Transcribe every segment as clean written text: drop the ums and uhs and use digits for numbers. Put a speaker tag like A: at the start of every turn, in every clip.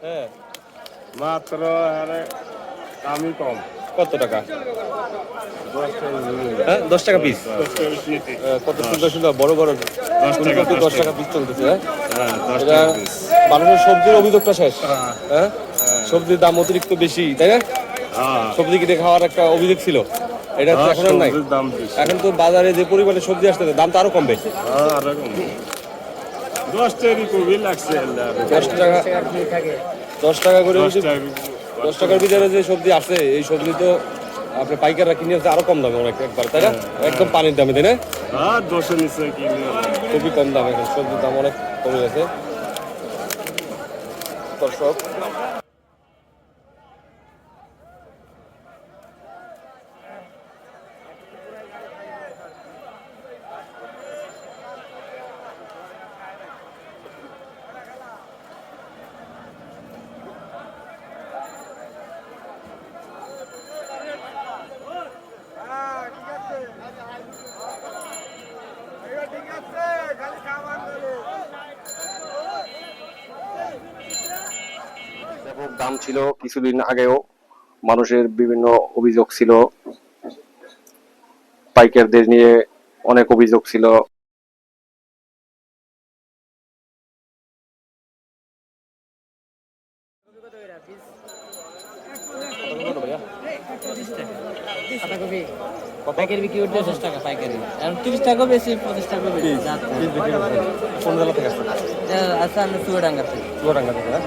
A: হ্যাঁ
B: মাত্র দামই কম।
A: কত টাকা?
B: 10 টাকা।
A: হ্যাঁ 10 টাকা পিস।
B: 10 টাকা পিস নিতে।
A: কত সুন্দর সুন্দর বড় বড়
B: 10 টাকা,
A: 10 টাকা পিস চলতেছে। হ্যাঁ
B: হ্যাঁ 10
A: এটা
B: টাকা পিস।
A: মানুষের সবজির অভিযোগটা শেষ।
B: হ্যাঁ।
A: হ্যাঁ সবজির দাম অতিরিক্ত বেশি, তাই না?
B: হ্যাঁ।
A: সবজি কিনে খাওয়ার একটা অভিযোগ ছিল, এটা তো এখন আর নাই।
B: সবজির দাম বেশি।
A: এখন তো বাজারে যে পরিমাণে সবজি আসতেছে দাম তো আরো কমবে।
B: হ্যাঁ আরো কম। 10 টাকারই কবি লাগছে।
A: 10 টাকা 10 টাকা করে
B: 10
A: যদি
B: টাকা।
A: 10 টাকার ভিতরে যে সবজি আছে, এই সবজি তো আপনি পাইকাররা কিনে আসছে আরো কম দামে অনেক একবার, তাই না? একদম পানির দামে, তাই না?
B: হ্যাঁ 10 এর নিচে কিনে।
A: খুবই কম দাম, এখন সবজির দাম অনেক কমে গেছে দর্শক। ব্যাপক দাম ছিল কিছুদিন আগেও, মানুষের বিভিন্ন অভিযোগ ছিল, পাইকারদের নিয়ে অনেক অভিযোগ ছিল।
C: পাইকারি বিক্রি করতে 10 টাকা পাইকারি, আর 30 টাকা বেশি, 25 টাকা বেশি।
A: কোন জেলা থেকে আসছে?
C: আচ্ছা, আমি চুয়াডাঙ্গা থেকে।
A: চুয়াডাঙ্গা থেকে না?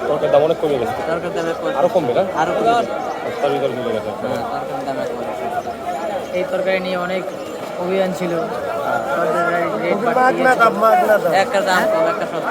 A: তরকারির দাম অনেক কমে গেছে,
C: তরকারি দামে
A: আরো কমবে না?
C: আরো কমে গেছে।
A: তার ভিতরে মিলে গেছে।
C: হ্যাঁ, তরকারির দামে কমে গেছে। এই তরকারি নিয়ে অনেক অভিযান ছিল। একটা দাম কম, একটা সস্তা।